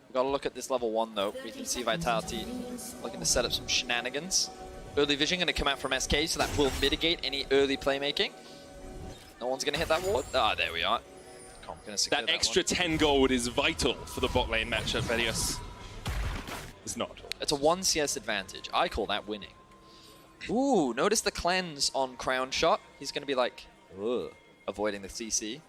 We've got to look at this level 1 though. We can see Vitality looking to set up some shenanigans. Early vision going to come out from SK, so that will mitigate any early playmaking. No one's going to hit that ward. Ah, there we are. That extra 10 gold is vital for the bot lane matchup. Vedius is not. It's a 1 CS advantage. I call that winning. Ooh, notice the cleanse on Crownshot. He's going to be like, ugh, avoiding the CC.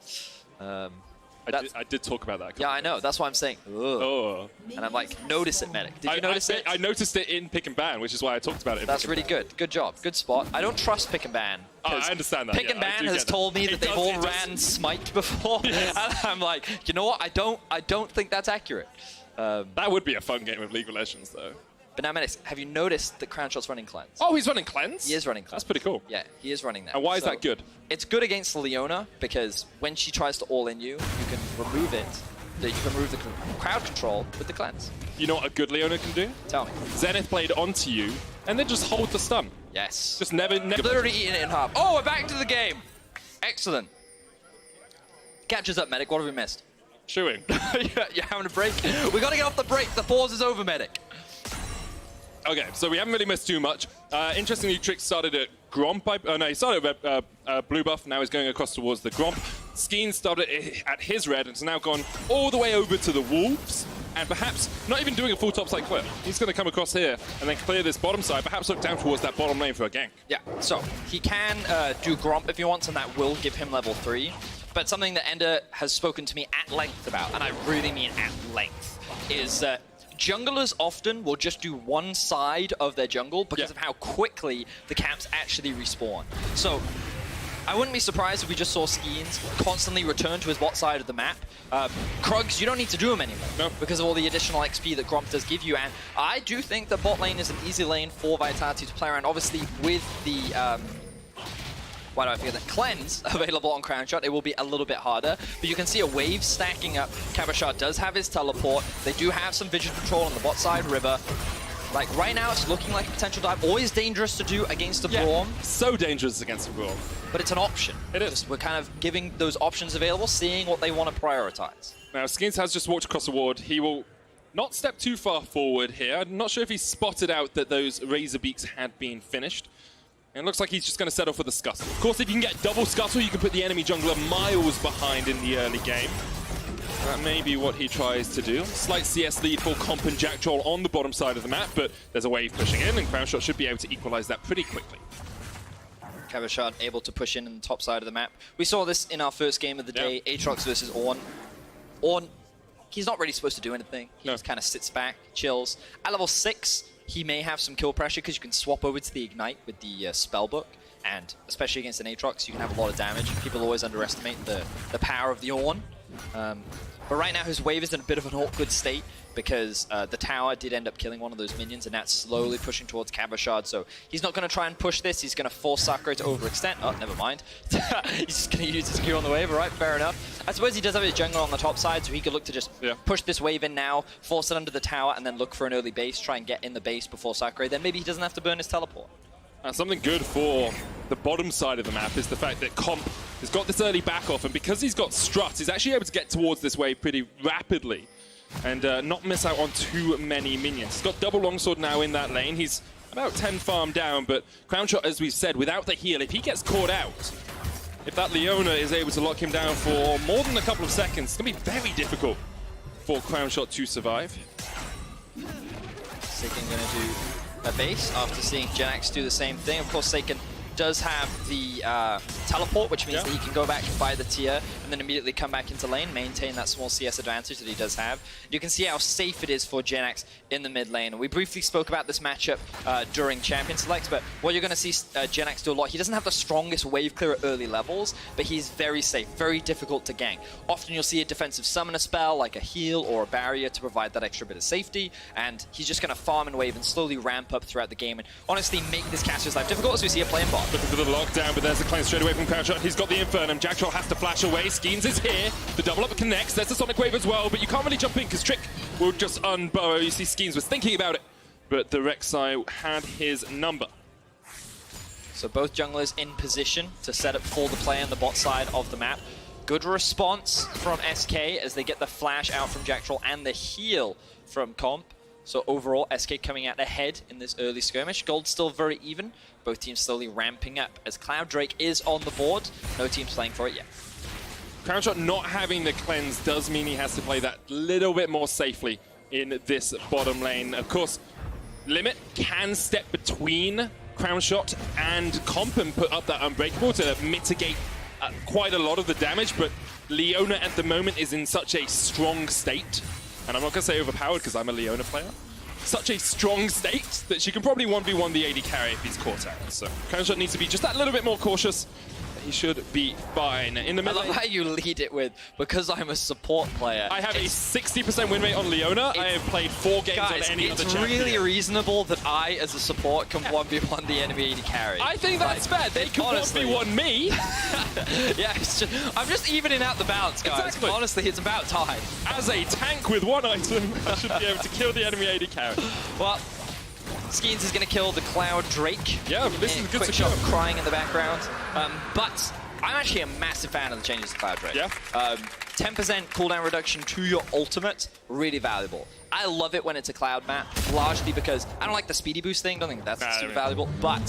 I did talk about that. Yeah, I know. That's why I'm saying, ugh. Oh. And I'm like, notice it, medic. Did you notice it? I noticed it in pick and ban, which is why I talked about it. That's really good. Good job. Good spot. I don't trust pick and ban. I understand that. Pick and ban has told me that they've all ran Smite before. Yes. And I'm like, you know what? I don't think that's accurate. That would be a fun game of League of Legends, though. But now, medics, have you noticed that Crownshot's running cleanse? Oh, he's running cleanse? He is running cleanse. That's pretty cool. Yeah, he is running that. And why is that good? It's good against Leona because when she tries to all-in you, you can remove it. You can remove the crowd control with the cleanse. You know what a good Leona can do? Tell me. Zenith blade onto you, and then just hold the stun. Yes. Just never... Literally eating it in half. Oh, we're back to the game. Excellent. Catches up, medic. What have we missed? Chewing. You're having a break? We got to get off the break. The pause is over, medic. Okay, so we haven't really missed too much. Interestingly, Trick started at Gromp. No, he started at blue buff. Now he's going across towards the Gromp. Skeanz started at his red and has now gone all the way over to the Wolves. And perhaps not even doing a full topside clear. He's going to come across here and then clear this bottom side. Perhaps look down towards that bottom lane for a gank. Yeah, so he can do Gromp if he wants, and that will give him level 3. But something that Ender has spoken to me at length about, and I really mean at length, is that junglers often will just do one side of their jungle because of how quickly the camps actually respawn. So I wouldn't be surprised if we just saw Skeanz constantly return to his bot side of the map. Krugs, you don't need to do him anymore because of all the additional XP that Gromp does give you. And I do think that bot lane is an easy lane for Vitality to play around. Obviously, with the why do I feel that cleanse available on Crownshot, it will be a little bit harder. But you can see a wave stacking up. Cabochard does have his teleport. They do have some vision control on the bot side river. Like right now, it's looking like a potential dive. Always dangerous to do against the Braum. So dangerous against the Braum. But it's an option. It is. We're kind of giving those options available, seeing what they want to prioritize. Now, Skeanz has just walked across the ward. He will not step too far forward here. I'm not sure if he spotted out that those Razor Beaks had been finished. And it looks like he's just going to settle for the Scuttle. Of course, if you can get double Scuttle, you can put the enemy jungler miles behind in the early game. That may be what he tries to do. Slight CS lead for Comp and Jactroll on the bottom side of the map, but there's a wave pushing in, and Crownshot should be able to equalize that pretty quickly. Cabochard able to push in the top side of the map. We saw this in our first game of the day, Aatrox versus Ornn. Ornn, he's not really supposed to do anything. He just kind of sits back, chills. At level 6, he may have some kill pressure because you can swap over to the Ignite with the Spellbook. And especially against an Aatrox, you can have a lot of damage. People always underestimate the power of the Ornn. But right now his wave is in a bit of an awkward state because the tower did end up killing one of those minions, and that's slowly pushing towards Cabochard. So he's not going to try and push this. He's going to force Sacre to overextend. Oh, never mind. He's just going to use his Q on the wave. All right, fair enough. I suppose he does have his jungle on the top side, so he could look to just push this wave in now, force it under the tower, and then look for an early base, try and get in the base before Sacre. Then maybe he doesn't have to burn his teleport. Something good for the bottom side of the map is the fact that Comp has got this early back off, and because he's got Strut, he's actually able to get towards this wave pretty rapidly and not miss out on too many minions. He's got double longsword now in that lane. He's about 10 farm down, but Crownshot, as we've said, without the heal, if he gets caught out, if that Leona is able to lock him down for more than a couple of seconds, it's going to be very difficult for Crownshot to survive. Sacre going to do a base after seeing Jenax do the same thing. Of course, Sacre does have the teleport, which means that he can go back, buy the tier, and then immediately come back into lane, maintain that small CS advantage that he does have. You can see how safe it is for Jenax in the mid lane. And we briefly spoke about this matchup during Champion Selects, but what you're going to see Jenax do a lot, he doesn't have the strongest wave clear at early levels, but he's very safe, very difficult to gank. Often you'll see a defensive summoner spell, like a heal or a barrier to provide that extra bit of safety, and he's just going to farm and wave and slowly ramp up throughout the game, and honestly make this caster's life difficult as we see a playing bot. Looking for the lockdown, but there's a cleanse straight away from Crownshot. He's got the Infernum. Jactroll has to flash away. Skeanz is here. The double up connects. There's the Sonic Wave as well, but you can't really jump in because Trick will just unburrow. You see Skeanz was thinking about it, but the Rek'Sai had his number. So both junglers in position to set up for the play on the bot side of the map. Good response from SK as they get the flash out from Jactroll and the heal from Comp. So overall, SK coming out ahead in this early skirmish. Gold still very even. Both teams slowly ramping up as Cloud Drake is on the board. No teams playing for it yet. Crownshot not having the cleanse does mean he has to play that little bit more safely in this bottom lane. Of course, Limit can step between Crownshot and Comp and put up that Unbreakable to mitigate quite a lot of the damage, but Leona at the moment is in such a strong state, and I'm not going to say overpowered because I'm a Leona player, such a strong state that she can probably 1v1 the AD carry if he's caught out. So Crownshot needs to be just that little bit more cautious. He should be fine. In the middle, I love how you lead it with, because I'm a support player. I have a 60% win rate on Leona. I have played 4 games on any other champion. It's really reasonable that I, as a support, can 1v1 the enemy AD carry. I think that's fair. They can honestly 1v1 me. Yeah, I'm just evening out the balance, guys. Exactly. Honestly, it's about time. As a tank with 1 item, I should be able to kill the enemy AD carry. Well, Skeanz is going to kill the Cloud Drake. Yeah, this is a good quick shot crying in the background. But I'm actually a massive fan of the changes to Cloud Drake. Yeah. 10% cooldown reduction to your ultimate, really valuable. I love it when it's a Cloud map, largely because I don't like the speedy boost thing. Don't think that's super valuable. But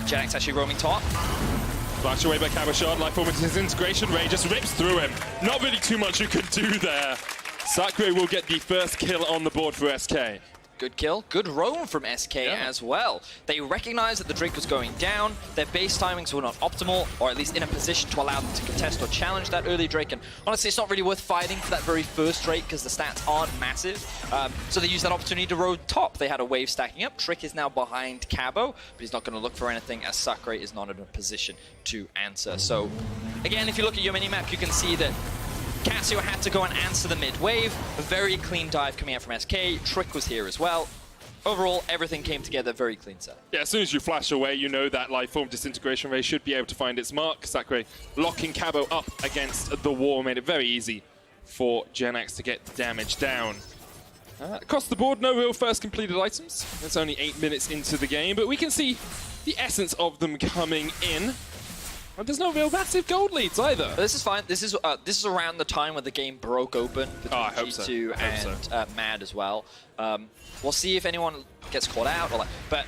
Jenax actually roaming top. Flashed away by Cabochard. Life with his integration ray just rips through him. Not really too much you can do there. Sacre will get the first kill on the board for SK. Good kill. Good roam from SK as well. They recognized that the Drake was going down. Their base timings were not optimal, or at least in a position to allow them to contest or challenge that early Drake. And honestly, it's not really worth fighting for that very first Drake because the stats aren't massive. So they used that opportunity to roam top. They had a wave stacking up. Trick is now behind Cabo, but he's not going to look for anything as Sacre is not in a position to answer. So again, if you look at your mini-map, you can see that Cassio had to go and answer the mid-wave. A very clean dive coming out from SK. Trick was here as well. Overall, everything came together, very clean set. Yeah, as soon as you flash away, you know that life form disintegration ray should be able to find its mark. Sacre locking Cabo up against the wall made it very easy for Jenax to get the damage down. Across the board, no real first completed items. It's only 8 minutes into the game, but we can see the essence of them coming in. And there's no real massive gold leads either. But this is fine. This is around the time when the game broke open between G2 and Mad as well. We'll see if anyone gets caught out. But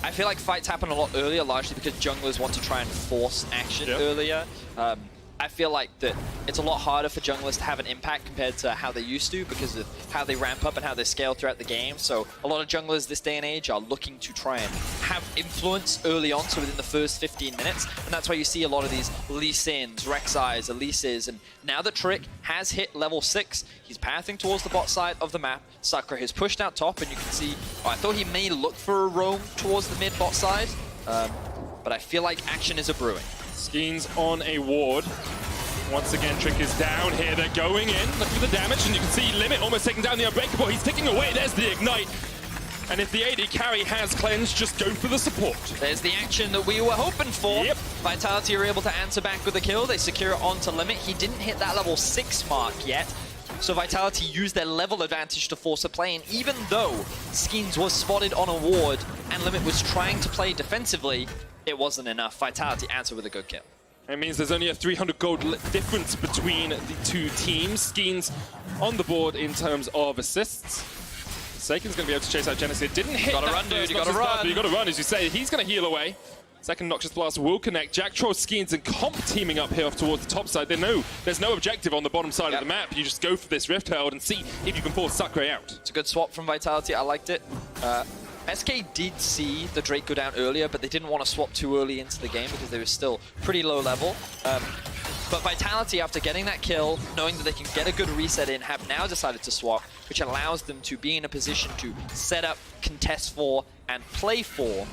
I feel like fights happen a lot earlier, largely because junglers want to try and force action earlier. I feel like that it's a lot harder for junglers to have an impact compared to how they used to because of how they ramp up and how they scale throughout the game. So a lot of junglers this day and age are looking to try and have influence early on, so within the first 15 minutes. And that's why you see a lot of these Lee Sins, Rek'Sais, Elises. And now that Trick has hit level 6, he's pathing towards the bot side of the map. Sacre has pushed out top, and you can see, I thought he may look for a roam towards the mid bot side. But I feel like action is a brewing. Skeanz on a ward. Once again, Trick is down here. They're going in. Look at the damage, and you can see Limit almost taking down the Unbreakable. He's ticking away. There's the Ignite. And if the AD carry has cleanse, just go for the support. There's the action that we were hoping for. Yep. Vitality are able to answer back with a kill. They secure it onto Limit. He didn't hit that level 6 mark yet. So Vitality used their level advantage to force a play, and even though Skeanz was spotted on a ward and Limit was trying to play defensively, it wasn't enough. Vitality answered with a good kill. It means there's only a 300 gold difference between the two teams. Skeanz on the board in terms of assists. Sacre's going to be able to chase out Jenax. It didn't hit. You gotta run, dude. You gotta run. But you gotta run, as you say. He's going to heal away. Second Noxious Blast will connect. Jactroll, Skeanz, and Comp teaming up here off towards the top side. They know there's no objective on the bottom side of the map. You just go for this Rift Herald and see if you can force Sacre out. It's a good swap from Vitality. I liked it. SK did see the Drake go down earlier, but they didn't want to swap too early into the game because they were still pretty low level. But Vitality, after getting that kill, knowing that they can get a good reset in, have now decided to swap, which allows them to be in a position to set up, contest for, and play for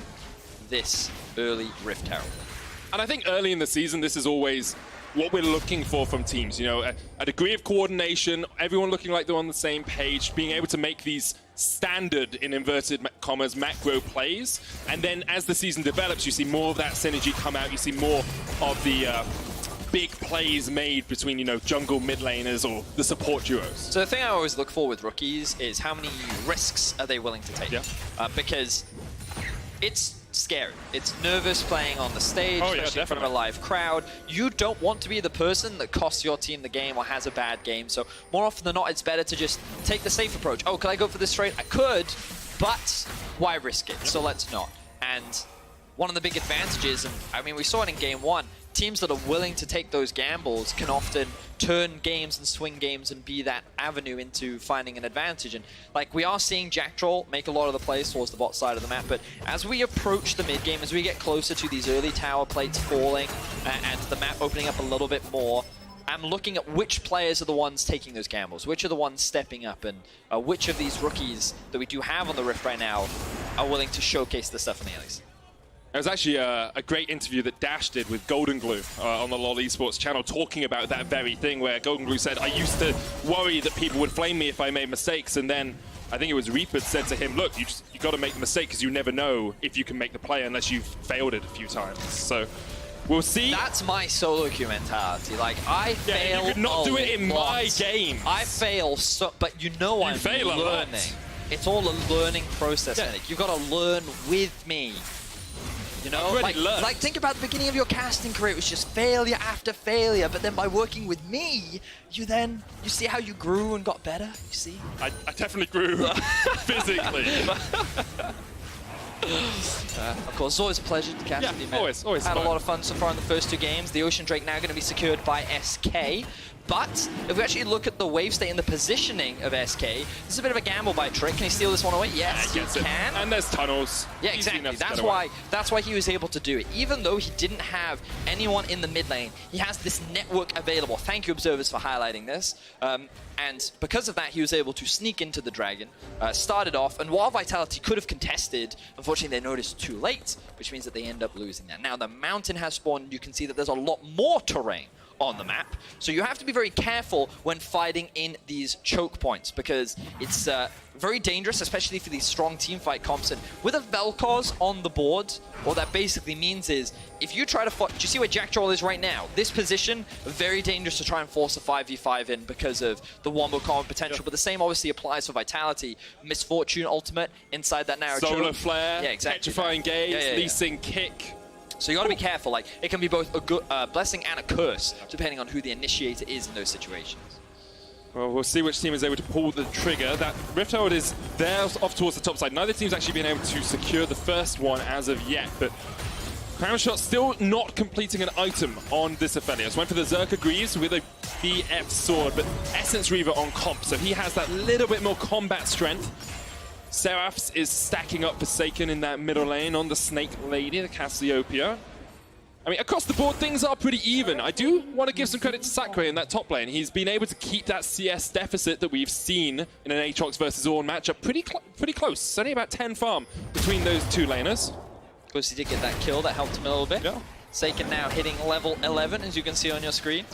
this early Rift Herald. And I think early in the season, this is always what we're looking for from teams. You know, a degree of coordination, everyone looking like they're on the same page, being able to make these standard, in inverted commas, macro plays. And then as the season develops, you see more of that synergy come out. You see more of the big plays made between, you know, jungle mid laners or the support duos. So the thing I always look for with rookies is how many risks are they willing to take? Yeah. Because it's scary. It's nervous playing on the stage, especially in front of a live crowd. You don't want to be the person that costs your team the game or has a bad game. So more often than not, it's better to just take the safe approach. Oh, could I go for this trade? I could, but why risk it? So let's not. And one of the big advantages, and I mean, we saw it in game one, teams that are willing to take those gambles can often turn games and swing games and be that avenue into finding an advantage. And like, we are seeing Jactroll make a lot of the plays towards the bot side of the map, but as we approach the mid game, as we get closer to these early tower plates falling and the map opening up a little bit more, I'm looking at which players are the ones taking those gambles, which are the ones stepping up, and which of these rookies that we do have on the Rift right now are willing to showcase the stuff in the LEC. There was actually a great interview that Dash did with Golden Glue on the LoleSports channel, talking about that very thing, where Golden Glue said, I used to worry that people would flame me if I made mistakes, and then I think it was Reaper said to him, look, you got to make the mistake because you never know if you can make the play unless you've failed it a few times. So we'll see. That's my solo queue mentality. Like, I fail you could not do it in my game. I fail, but you know I'm learning. It's all a learning process, Nick. You've got to learn with me. You know, like think about the beginning of your casting career. It was just failure after failure, but then by working with me, you see how you grew and got better. You see? I definitely grew physically. Of course, it's always a pleasure to cast with you, man. Always Had fun. a lot of fun so far in the first two games. The Ocean Drake now going to be secured by SK. But if we actually look at the wave state and the positioning of SK, this is a bit of a gamble by Trick. Can he steal this one away? Yes, he can. And there's tunnels. Yeah, exactly. That's why he was able to do it. Even though he didn't have anyone in the mid lane, he has this network available. Thank you, observers, for highlighting this. And because of that, he was able to sneak into the Dragon, started off, and while Vitality could have contested, unfortunately they noticed too late, which means that they end up losing that. Now the mountain has spawned, you can see that there's a lot more terrain on the map, so you have to be very careful when fighting in these choke points, because it's very dangerous, especially for these strong team fight comps. And with a Vel'Koz on the board, what that basically means is, if you try to fight, do you see where Jactroll is right now? This position, very dangerous to try and force a 5v5 in because of the wombo combo potential, but the same obviously applies for Vitality. Misfortune ultimate inside that narrow Solar choke. flare, yeah, exactly. petrifying gaze, Lee Sin kick. So you got to be careful. Like, it can be both a good blessing and a curse, depending on who the initiator is in those situations. Well, we'll see which team is able to pull the trigger. That Rift Herald is there off towards the top side. Neither team's actually been able to secure the first one as of yet, but Crownshot still not completing an item on this Aphelios. Went for the Zerka Greaves with a BF sword, but Essence Reaver on comp, so he has that little bit more combat strength. Seraphs is stacking up for Sacre in that middle lane on the Snake Lady, the Cassiopeia. I mean, across the board, things are pretty even. I do want to give some credit to Sacre in that top lane. He's been able to keep that CS deficit that we've seen in an Aatrox versus Ornn matchup pretty close. It's only about 10 farm between those two laners. Of course, he did get that kill. That helped him a little bit. Yeah. Sacre now hitting level 11, as you can see on your screen.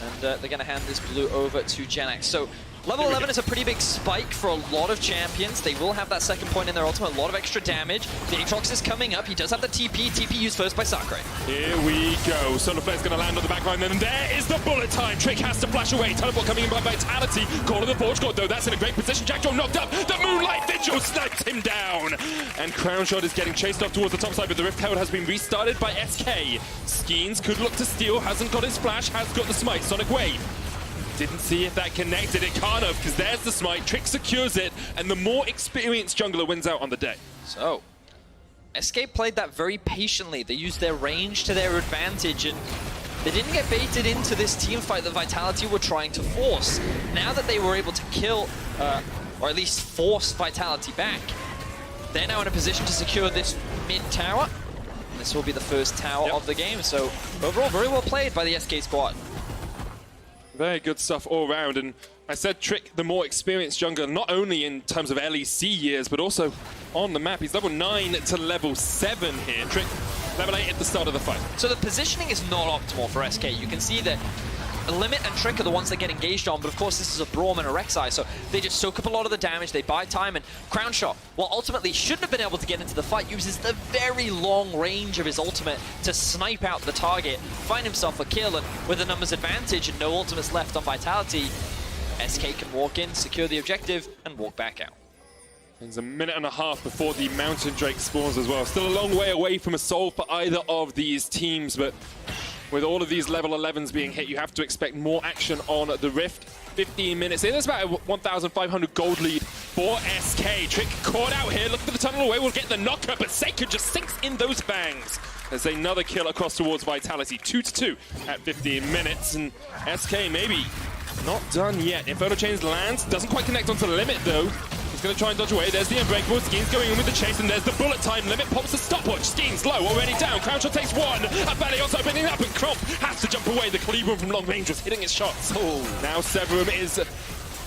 And they're going to hand this blue over to Jenax. So level 11 is a pretty big spike for a lot of champions. They will have that second point in their ultimate, a lot of extra damage. The Aatrox is coming up. He does have the TP. TP used first by Sacre. Here we go. Solar Flare's going to land on the back line, and there is the bullet time. Trick has to flash away. Teleport coming in by Vitality. Call of the Forge God, though. That's in a great position. Jactroll knocked up. The Moonlight Vigil snipes him down. And Crownshot is getting chased off towards the top side, but the Rift Herald has been restarted by SK. Skeanz could look to steal. Hasn't got his flash. Has got the smite. Sonic Wave. Didn't see if that connected. It can't have, because there's the smite. Trick secures it, and the more experienced jungler wins out on the day. So, SK played that very patiently. They used their range to their advantage, and they didn't get baited into this team fight that Vitality were trying to force. Now that they were able to kill, or at least force Vitality back, they're now in a position to secure this mid-tower. This will be the first tower of the game, so overall, very well played by the SK squad. Very good stuff all around, and I said Trick, the more experienced jungler, not only in terms of LEC years, but also on the map. He's level 9 to level 7 here. Trick, level 8 at the start of the fight. So the positioning is not optimal for SK. You can see that Limit and Trick are the ones that get engaged on, but of course this is a Braum and a Rek'Sai, so they just soak up a lot of the damage, they buy time, and Crownshot, while ultimately shouldn't have been able to get into the fight, uses the very long range of his ultimate to snipe out the target, find himself a kill, and with a numbers advantage and no ultimates left on Vitality, SK can walk in, secure the objective, and walk back out. There's a minute and a half before the Mountain Drake spawns as well. Still a long way away from a solve for either of these teams, but with all of these level 11s being hit, you have to expect more action on the Rift. 15 minutes in, it's about a 1,500 gold lead for SK. Trick caught out here, look for the tunnel away, we'll get the knocker, but Sacre just sinks in those fangs. There's another kill across towards Vitality, 2-2 at 15 minutes, and SK maybe not done yet. Inferno Chains lands, doesn't quite connect onto the limit though. He's going to try and dodge away. There's the Unbreakable. Skeanz going in with the chase, and there's the bullet time limit. Pops the stopwatch. Skeanz low, already down. Crownshot takes one. Aphelios opening up, and Crump has to jump away. The Cleaver from long range was hitting his shots. Oh. Now Severum is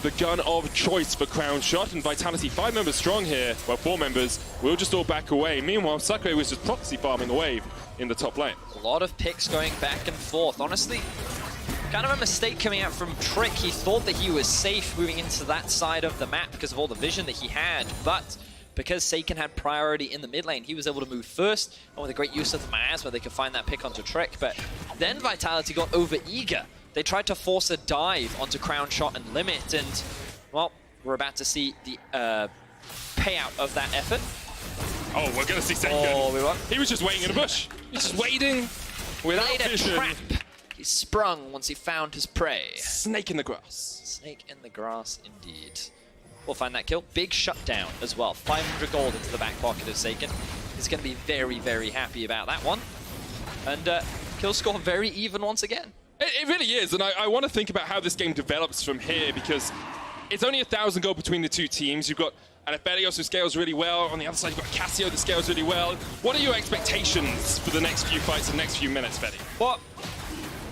the gun of choice for Crownshot, and Vitality 5 members strong here. Well, 4 members will just all back away. Meanwhile, Sacre was just proxy farming the wave in the top lane. A lot of picks going back and forth. Honestly, kind of a mistake coming out from Trick. He thought that he was safe moving into that side of the map because of all the vision that he had, but because Sacre had priority in the mid lane, he was able to move first, and with a great use of the miasma, they could find that pick onto Trick. But then Vitality got over eager. They tried to force a dive onto Crownshot and Limit, and, well, we're about to see the payout of that effort. Oh, we're going to see Sacre. Oh, we were. He was just waiting in a bush. He's just waiting without vision. Trap. He sprung once he found his prey. Snake in the grass. Snake in the grass, indeed. We'll find that kill. Big shutdown as well. 500 gold into the back pocket of Sacre. He's going to be very, very happy about that one. And kill score very even once again. It really is, and I want to think about how this game develops from here, because it's only 1,000 gold between the two teams. You've got an Aphelios who scales really well. On the other side, you've got Cassio that scales really well. What are your expectations for the next few fights and next few minutes, Vedi? Well,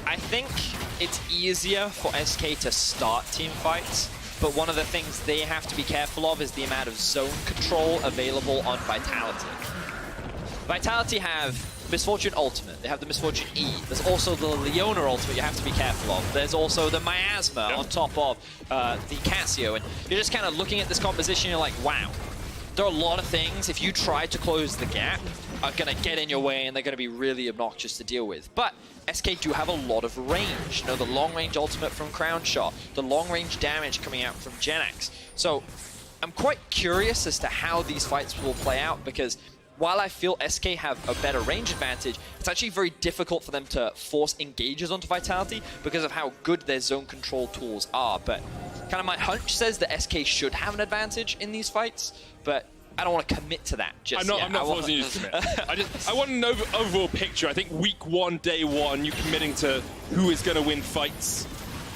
I think it's easier for SK to start team fights, but one of the things they have to be careful of is the amount of zone control available on Vitality. Vitality have Misfortune Ultimate, they have the Misfortune E, there's also the Leona Ultimate you have to be careful of, there's also the Miasma on top of the Cassio, and you're just kind of looking at this composition, you're like, wow, there are a lot of things, if you try to close the gap, are going to get in your way and they're going to be really obnoxious to deal with. But SK do have a lot of range. You know, the long-range ultimate from Crownshot, the long-range damage coming out from Jenax. So I'm quite curious as to how these fights will play out, because while I feel SK have a better range advantage, it's actually very difficult for them to force engages onto Vitality because of how good their zone control tools are. But kind of my hunch says that SK should have an advantage in these fights, but I don't want to commit to that just yet. I'm not forcing you to commit. I want an overall picture. I think week 1, day 1, you committing to who is going to win fights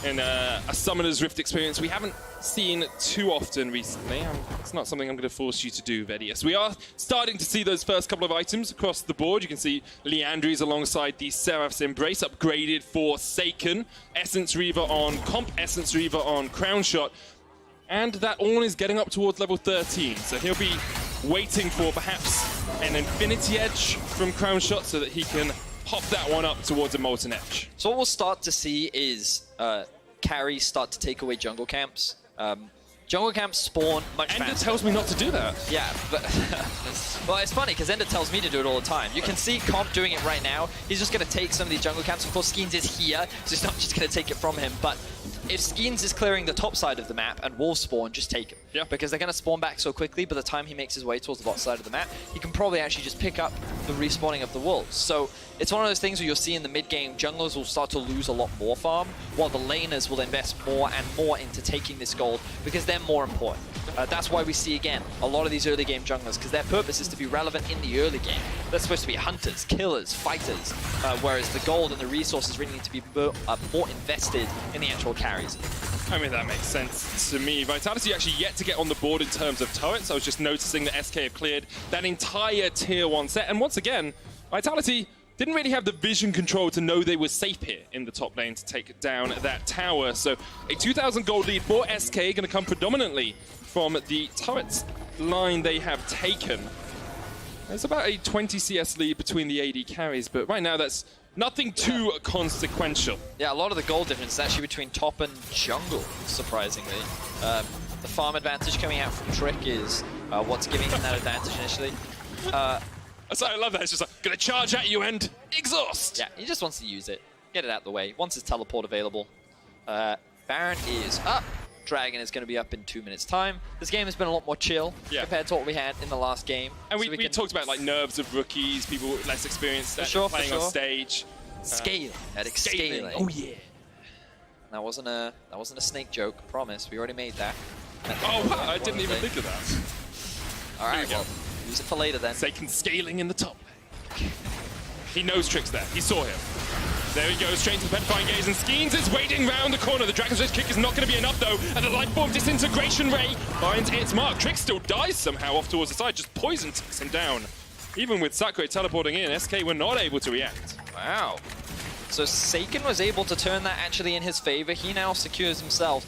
in a Summoner's Rift experience we haven't seen too often recently. It's not something I'm going to force you to do, Vedius. We are starting to see those first couple of items across the board. You can see Leandry's alongside the Seraph's Embrace upgraded for Sacre. Essence Reaver on Comp, Essence Reaver on Crownshot. And that Ornn is getting up towards level 13, so he'll be waiting for perhaps an Infinity Edge from Crownshot so that he can pop that one up towards a Molten Edge. So what we'll start to see is carries start to take away jungle camps. Jungle camps spawn much faster. Ender tells me not to do that. Yeah, but well, it's funny because Ender tells me to do it all the time. You can see Comp doing it right now. He's just going to take some of these jungle camps. Of course, Skeanz is here, so he's not just going to take it from him. But if Skeanz is clearing the top side of the map and wolves spawn, just take him. Yeah. Because they're going to spawn back so quickly, by the time he makes his way towards the bottom side of the map, he can probably actually just pick up the respawning of the wolves. So it's one of those things where you'll see in the mid-game, junglers will start to lose a lot more farm, while the laners will invest more and more into taking this gold, because they're more important. That's why we see, again, a lot of these early game junglers, because their purpose is to be relevant in the early game. They're supposed to be hunters, killers, fighters, whereas the gold and the resources really need to be more invested in the actual carries. I mean, that makes sense to me. Vitality actually yet to get on the board in terms of turrets. I was just noticing that SK have cleared that entire tier 1 set. And once again, Vitality didn't really have the vision control to know they were safe here in the top lane to take down that tower. So a 2,000 gold lead for SK, going to come predominantly from the turrets line they have taken. There's about a 20 CS lead between the AD carries, but right now that's nothing too consequential. Yeah, a lot of the gold difference is actually between top and jungle, surprisingly. The farm advantage coming out from Trick is what's giving him that advantage initially. I love that. It's just like, gonna charge at you and exhaust. Yeah, he just wants to use it. Get it out of the way. Once his teleport available. Baron is up. Dragon is going to be up in 2 minutes' time. This game has been a lot more chill compared to what we had in the last game. And we talked about like nerves of rookies, people less experienced playing on stage. Scaling. Oh yeah. That wasn't a snake joke. Promise. We already made that. Oh wow! I didn't even think of that. All right. Well, use it for later then. Sacre scaling in the top. He knows Trick's there. He saw him. There he goes, straight to the petrifying gaze, and Skeanz is waiting round the corner. The Dragon's Edge kick is not going to be enough, though, and the Lightform Disintegration Ray finds its mark. Trick still dies somehow off towards the side, just poison takes him down. Even with Sacre teleporting in, SK were not able to react. Wow. So Sacre was able to turn that actually in his favor. He now secures himself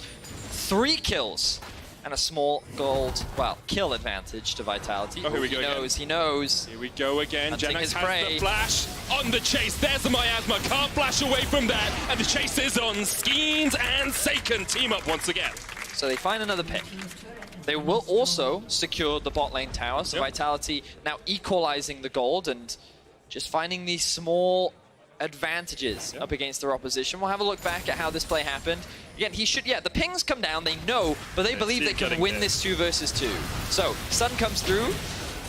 3 kills and a small gold, well, kill advantage to Vitality. Oh, here we go again. He knows. Here we go again. Jenax has prey. the flash on the chase. There's the miasma. Can't flash away from that. And the chase is on. Skeanz and Sacre team up once again. So they find another pick. They will also secure the bot lane tower. So Vitality now equalizing the gold and just finding these small advantages up against their opposition. We'll have a look back at how this play happened. Again, the pings come down, they know, but they believe they can win this 2 versus 2. So, Sun comes through.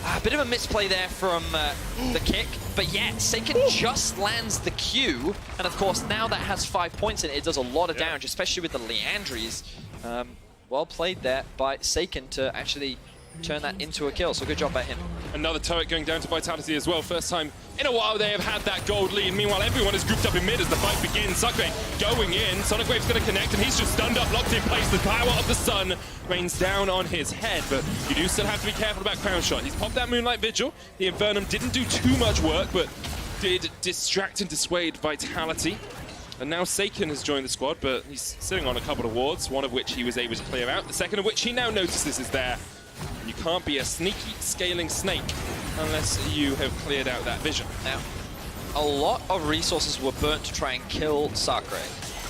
A bit of a misplay there from the kick, but yet, Sacre just lands the Q, and of course, now that has 5 points in it, it does a lot of damage, especially with the Leandries. Well played there by Sacre to actually turn that into a kill, so good job by him. Another turret going down to Vitality as well. First time in a while they have had that gold lead. Meanwhile, everyone is grouped up in mid as the fight begins. Sacre going in. Sonic Wave's going to connect, and he's just stunned up, locked in place. The power of the sun rains down on his head, but you do still have to be careful about Crownshot. He's popped that Moonlight Vigil. The Infernum didn't do too much work, but did distract and dissuade Vitality. And now Sacre has joined the squad, but he's sitting on a couple of wards, one of which he was able to clear out, the second of which he now notices is there. You can't be a sneaky scaling snake unless you have cleared out that vision. Now, a lot of resources were burnt to try and kill Sacre.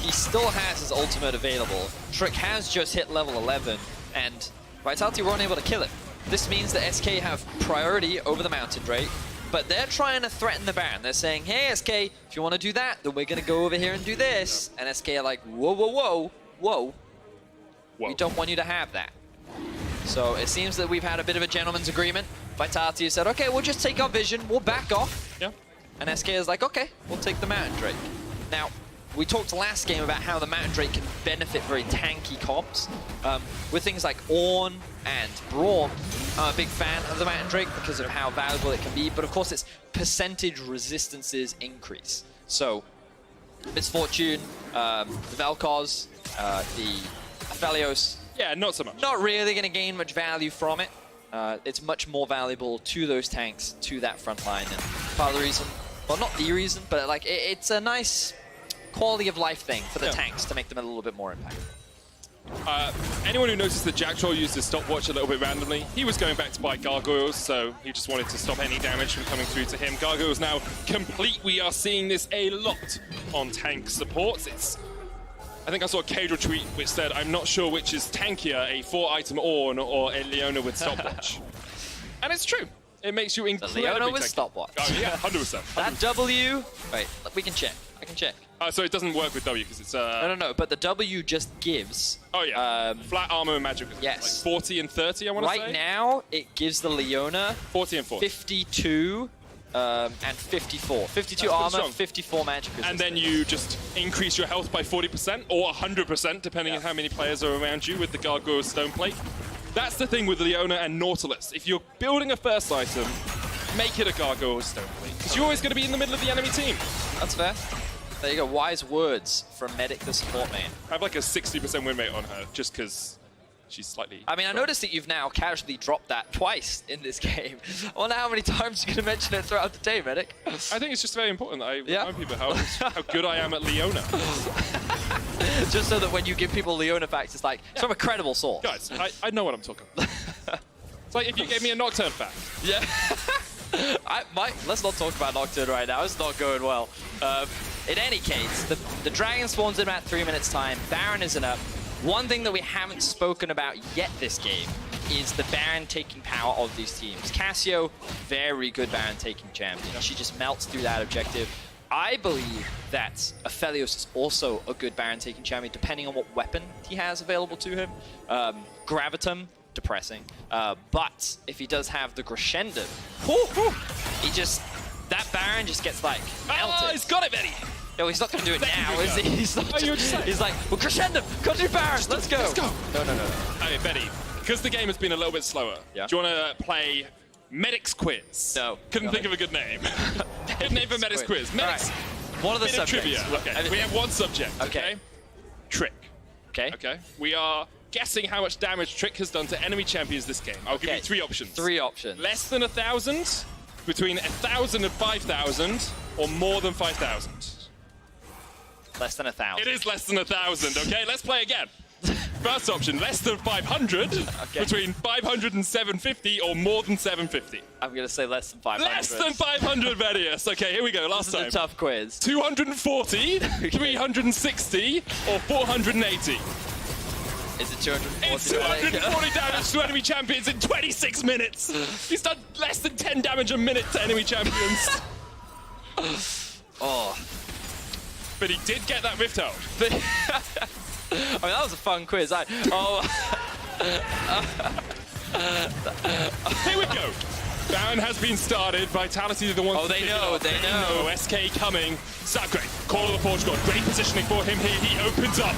He still has his ultimate available. Trick has just hit level 11, and Vitality were unable to kill him. This means that SK have priority over the Mountain Drake, but they're trying to threaten the Baron. They're saying, hey SK, if you want to do that, then we're going to go over here and do this. And SK are like, whoa, whoa, whoa, whoa. We don't want you to have that. So it seems that we've had a bit of a gentleman's agreement. Vitality has said, okay, we'll just take our vision, we'll back off. Yeah. And SK is like, okay, we'll take the Mountain Drake. Now, we talked last game about how the Mountain Drake can benefit very tanky comps. With things like Ornn and Braum, I'm a big fan of the Mountain Drake because of how valuable it can be, but of course its percentage resistances increase. So, Misfortune, the Vel'Koz, the Aphelios, yeah, not so much. Not really going to gain much value from it. It's much more valuable to those tanks, to that front line. And part of the reason, well, not the reason, but like it's a nice quality of life thing for the tanks to make them a little bit more impactful. Anyone who noticed that Jactroll used his stopwatch a little bit randomly, he was going back to buy gargoyles, so he just wanted to stop any damage from coming through to him. Gargoyles now complete. We are seeing this a lot on tank supports. I think I saw a Cadro tweet which said, I'm not sure which is tankier, a 4-item Ornn or a Leona with stopwatch. And it's true. It makes you incredibly The Leona with tanky. stopwatch. Oh, yeah, 100%. That W... Wait, we can check. I can check. So it doesn't work with W because it's... No, but the W just gives... Oh, yeah. Flat armor and magic. Yes. Like 40 and 30, I want to say? Right now, it gives the Leona... 40 and 40. 52... and 54. 52 armor, 54 magic resistance. And then you just increase your health by 40% or 100%, depending on how many players are around you with the Gargoyle Stone Plate. That's the thing with Leona and Nautilus. If you're building a first item, make it a Gargoyle Stone Plate, because you're always going to be in the middle of the enemy team. That's fair. There you go. Wise words from Medic, the support main. I have like a 60% win rate on her, just because she's slightly... I mean, I noticed that you've now casually dropped that twice in this game. I wonder how many times you're going to mention it throughout the day, Medic. I think it's just very important that I remind people how good I am at Leona. Just so that when you give people Leona facts, it's like, it's from a credible source. Guys, I know what I'm talking about. It's like if you gave me a Nocturne fact. Yeah. Let's not talk about Nocturne right now. It's not going well. In any case, the Dragon spawns in about 3 minutes time. Baron isn't up. One thing that we haven't spoken about yet this game is the Baron taking power of these teams. Cassio, very good Baron taking champion. She just melts through that objective. I believe that Aphelios is also a good Baron taking champion, depending on what weapon he has available to him. Gravitum, depressing. But if he does have the Crescendo, he just, that Baron just gets like melted. Oh, he's got it, Betty. No, he's not going to do it now, is he? He's not he's like, well, Crescendo, got to do Baron, let's go. Let's go. No. Okay, Betty, because the game has been a little bit slower, do you want to play Medic's Quiz? No. Couldn't think of a good name. Good name for Medic's Quiz. Medic's What are the subjects? Trivia. Okay, we have one subject, okay? Trick. Okay. Okay. We are guessing how much damage Trick has done to enemy champions this game. I'll give you 3 options. 3 options. Less than 1,000, between 1,000 and 5,000, or more than 5,000. Less than 1,000. It is less than 1,000, okay? Let's play again. First option, less than 500, between 500 and 750, or more than 750. I'm going to say less than 500. Less than 500, Vedius. Okay, here we go, last time. This is a tough quiz. 240, 360, or 480. Is it 240? It's 240 damage to enemy champions in 26 minutes. He's done less than 10 damage a minute to enemy champions. Oh. But he did get that rift out. I mean, that was a fun quiz. Here we go. Baron has been started. Vitality are the ones. Oh, they know. SK coming. Sacre, call of the Forge God. Great positioning for him here. He opens up.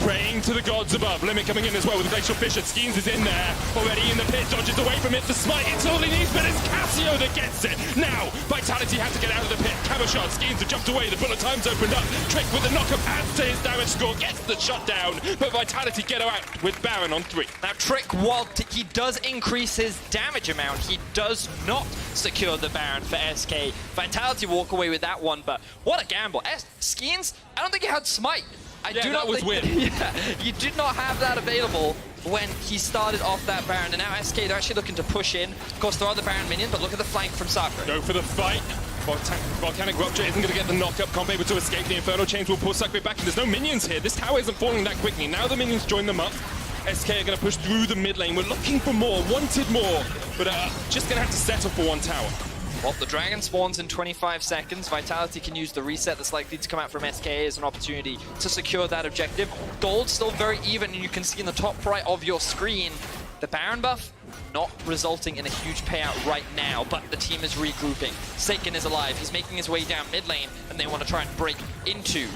Praying to the gods above. Limit coming in as well with the Glacial Fisher. Skeanz is in there. Already in the pit. Dodges away from it. The smite. It's all he needs, but it's Cassio that gets it. Now, Vitality has to get out of the pit. Cabochard. Skeanz have jumped away. The bullet time's opened up. Trick with the knockup adds to his damage score. Gets the shutdown. But Vitality get out with Baron on 3. Now, Trick, while he does increase his damage amount, he does not secure the Baron for SK. Vitality walk away with that one, but what a gamble. Skeanz, I don't think he had smite. That was weird. You did not have that available when he started off that Baron, and now SK, they're actually looking to push in. Of course, there are the Baron minion, but look at the flank from Sacre. Go for the fight. Volcanic Rupture isn't going to get the knockup. Comp able to escape. The Inferno Chains will pull Sacre back, and there's no minions here. This tower isn't falling that quickly. Now the minions join them up. SK are going to push through the mid lane. We're looking for more, wanted more, but just going to have to settle for one tower. Well, the dragon spawns in 25 seconds. Vitality can use the reset that's likely to come out from SK as an opportunity to secure that objective. Gold still very even, and you can see in the top right of your screen, the Baron buff not resulting in a huge payout right now, but the team is regrouping. Sacre is alive. He's making his way down mid lane, and they want to try and break into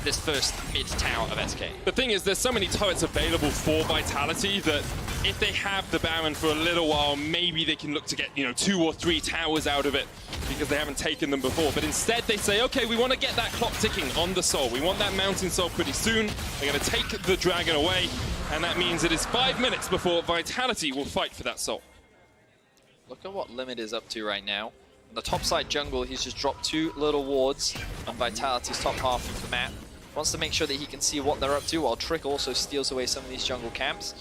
this first mid tower of SK. The thing is, there's so many turrets available for Vitality that if they have the Baron for a little while, maybe they can look to get, 2 or 3 towers out of it because they haven't taken them before. But instead they say, okay, we want to get that clock ticking on the soul. We want that mountain soul pretty soon. They're going to take the dragon away, and that means it is 5 minutes before Vitality will fight for that soul. Look at what Limit is up to right now. On the top side jungle, he's just dropped 2 little wards on Vitality's top half of the map. Wants to make sure that he can see what they're up to, while Trick also steals away some of these jungle camps.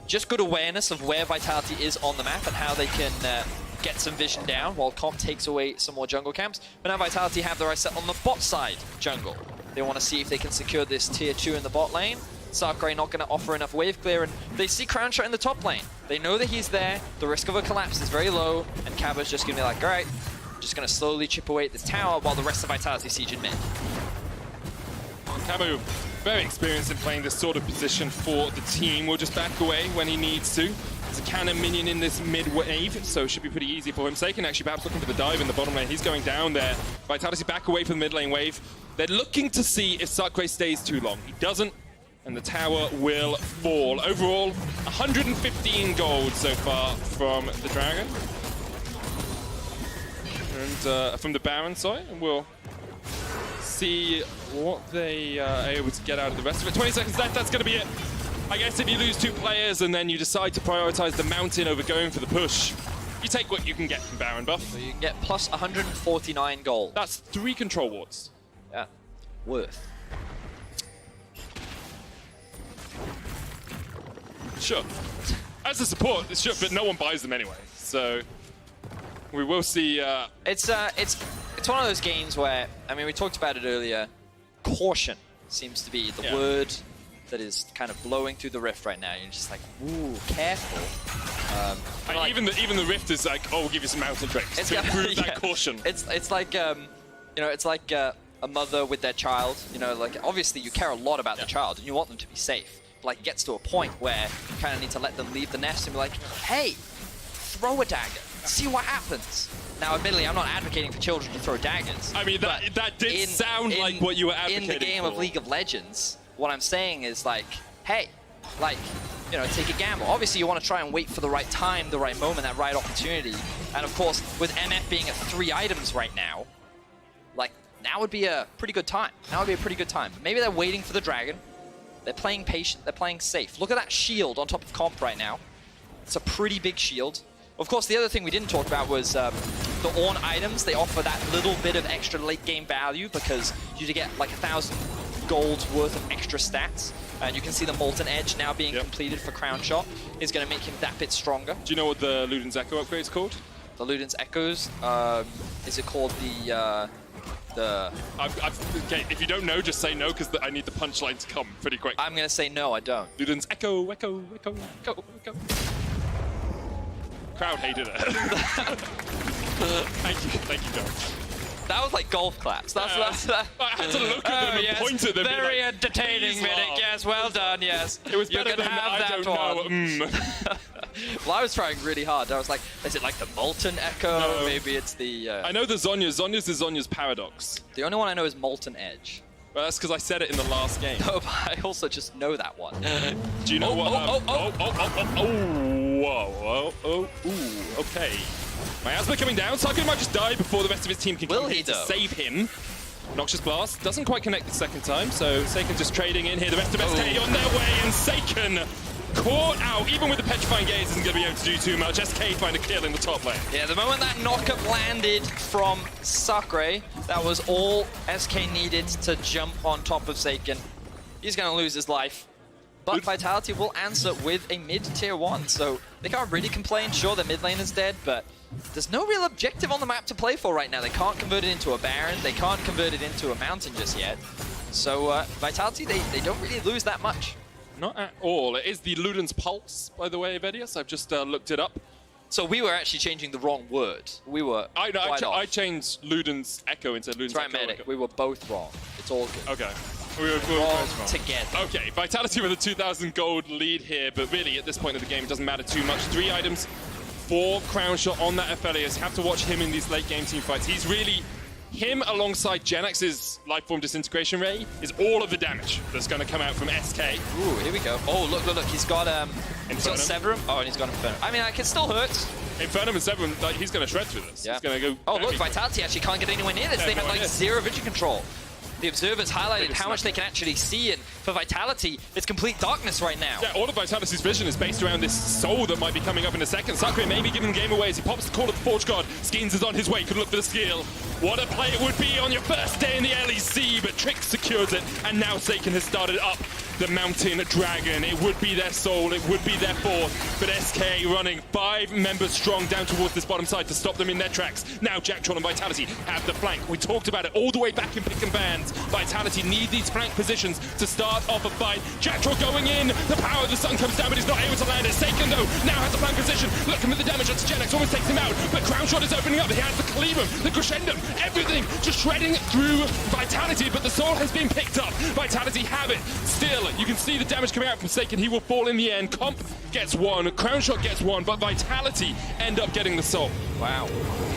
Just good awareness of where Vitality is on the map and how they can get some vision down, while Comp takes away some more jungle camps. But now Vitality have their eyes set on the bot side jungle. They want to see if they can secure this tier 2 in the bot lane. Sacre not going to offer enough wave clear, and they see Crownshot in the top lane. They know that he's there, the risk of a collapse is very low, and Cabo's just going to be like, alright, just going to slowly chip away at this tower while the rest of Vitality siege in mid. Cabo, very experienced in playing this sort of position for the team. Will just back away when he needs to. There's a cannon minion in this mid wave, so it should be pretty easy for him. Sacre actually perhaps looking for the dive in the bottom lane. He's going down there. Vitality back away from the mid lane wave. They're looking to see if Sacre stays too long. He doesn't, and the tower will fall. Overall, 115 gold so far from the Dragon. And from the Baron, sorry, and we'll see what they are able to get out of the rest of it. 20 seconds left, that's going to be it. I guess if you lose 2 players and then you decide to prioritize the mountain over going for the push, you take what you can get from Baron buff. So you can get plus 149 gold. That's 3 control wards. Yeah, worth. Sure. As a support, it's sure, but no one buys them anyway. So we will see. It's one of those games where, I mean, we talked about it earlier. Caution seems to be the word that is kind of blowing through the rift right now. You're just like, ooh, careful. Like, even the rift is like, oh, we'll give you some mountain tricks to improve that caution. It's like You know, it's like a mother with their child. You know, like obviously you care a lot about the child and you want them to be safe. But, like, it gets to a point where you kind of need to let them leave the nest and be like, hey, throw a dagger, see what happens. Now, admittedly, I'm not advocating for children to throw daggers. I mean, that did sound like what you were advocating in the game for. of League of Legends. What I'm saying is like, hey, like, you know, take a gamble. Obviously, you want to try and wait for the right time, the right moment, that right opportunity. And of course, with MF being at 3 items right now, like, now would be a pretty good time. Now would be a pretty good time. But maybe they're waiting for the dragon. They're playing patient. They're playing safe. Look at that shield on top of Comp right now. It's a pretty big shield. Of course, the other thing we didn't talk about was the Ornn items. They offer that little bit of extra late game value because you get like 1,000 gold's worth of extra stats. And you can see the Molten Edge now being completed for Crownshot is going to make him that bit stronger. Do you know what the Luden's Echo upgrade is called? The Luden's Echoes, is it called the... Okay, if you don't know, just say no, because I need the punchline to come pretty quick. I'm going to say no, I don't. Luden's Echo, Echo, Echo, Echo, Echo. Crowd hated it. Thank you, John. That was like golf claps. That's I had to look at them and point at them. Very like, entertaining, Minik. Yes, well done, yes. It was better you can than have I that don't one. know. Well, I was trying really hard. I was like, is it like the Molten Echo? No. Maybe it's the... I know the Zonya's. Zonya's is Zonya's Paradox. The only one I know is Molten Edge. Well, that's because I said it in the last game. No, but I also just know that one. Do you know what? Ooh, okay. Miasma coming down. Sacre might just die before the rest of his team can come here to save him. Noxious Blast doesn't quite connect the second time, so Sacre just trading in here. The rest of SK on their way, and Sacre caught out. Even with the Petrifying Gaze, isn't going to be able to do too much. SK find a kill in the top lane. Yeah, the moment that knockup landed from Sacre, that was all SK needed to jump on top of Sacre. He's going to lose his life. But Vitality will answer with a mid-tier 1, so they can't really complain. Sure, their mid lane is dead, but there's no real objective on the map to play for right now. They can't convert it into a Baron. They can't convert it into a Mountain just yet. So Vitality, they don't really lose that much. Not at all. It is the Luden's Pulse, by the way, Vedius. I've just looked it up. So we were actually changing the wrong word. We were I changed Luden's Echo into Luden's Echo. That's right, Medic. We were both wrong. It's all good. Okay. We were wrong together. Okay, Vitality with a 2,000 gold lead here, but really at this point of the game it doesn't matter too much. 3 items for Crownshot on that Aphelios. Have to watch him in these late game team fights. He's really... Him alongside Jenax's Lifeform Disintegration Ray is all of the damage that's going to come out from SK. Ooh, here we go. Oh, look. He's got Severum. Oh, and he's got Infernum. I mean, it can still hurt. Infernum and Severum, like, he's going to shred through this. Yeah. He's going to go... Oh, look, Vitality actually can't get anywhere near this. They have, like, 0 vision control. The observers highlighted how much they can actually see, and for Vitality, it's complete darkness right now. Yeah, all of Vitality's vision is based around this soul that might be coming up in a second. Sacre may be giving the game away as he pops the call of the Forge God. Skeanz is on his way, could look for the steal. What a play it would be on your first day in the LEC, but Trick secures it, and now Sacre has started up the Mountain Dragon. It would be their soul, it would be their fourth, but SK running 5 members strong down towards this bottom side to stop them in their tracks. Now Jactroll and Vitality have the flank. We talked about it all the way back in pick and bans. Vitality need these flank positions to start off a fight. Jactroll going in, the power of the sun comes down, but he's not able to land it. Sacre though, now has the flank position. Look at the damage, that's Jenax, almost takes him out, but Crownshot is opening up. He has the Cleavum, the Crescendum, everything just shredding through Vitality, but the soul has been picked up. Vitality have it. Still, you can see the damage coming out from Sacre. He will fall in the end. Comp gets 1, Crownshot gets 1, but Vitality end up getting the soul. Wow.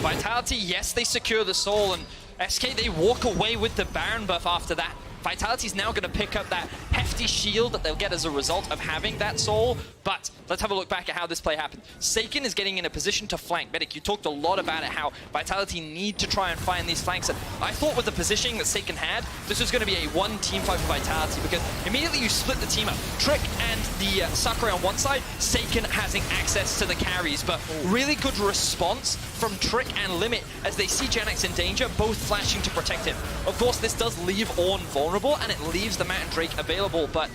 Vitality, yes, they secure the soul, and SK, they walk away with the Baron buff after that. Vitality's now going to pick up that hefty shield that they'll get as a result of having that soul. But let's have a look back at how this play happened. Sacre is getting in a position to flank. Medic, you talked a lot about it, how Vitality need to try and find these flanks. And I thought with the positioning that Sacre had, this was going to be a 1 team fight for Vitality, because immediately you split the team up. Trick and the Sacre on one side, Sacre having access to the carries. But really good response from Trick and Limit as they see Jenax in danger, both flashing to protect him. Of course, this does leave Ornn vulnerable, and it leaves the Mountain Drake available, but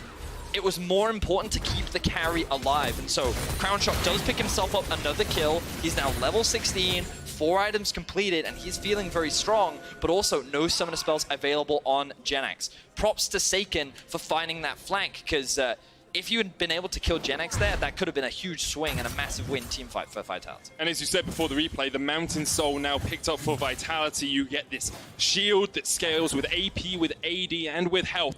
it was more important to keep the carry alive. And so Crownshot does pick himself up another kill. He's now level 16, 4 items completed, and he's feeling very strong, but also no summoner spells available on Jenax. Props to Sacre for finding that flank, because if you had been able to kill Jenax there, that could have been a huge swing and a massive win team fight for Vitality. And as you said before the replay, the Mountain Soul now picked up for Vitality. You get this shield that scales with AP, with AD, and with health.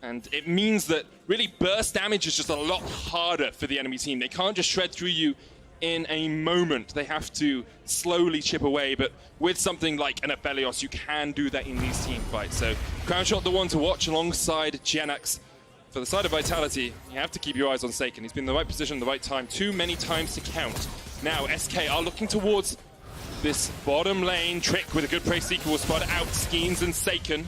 And it means that really burst damage is just a lot harder for the enemy team. They can't just shred through you in a moment. They have to slowly chip away, but with something like an Aphelios, you can do that in these team fights. So Crownshot the one to watch alongside Jenax. For the side of Vitality, you have to keep your eyes on Sacre. He's been in the right position at the right time, too many times to count. Now, SK are looking towards this bottom lane. Trick with a good prey seeker will spot out Skeanz and Sacre.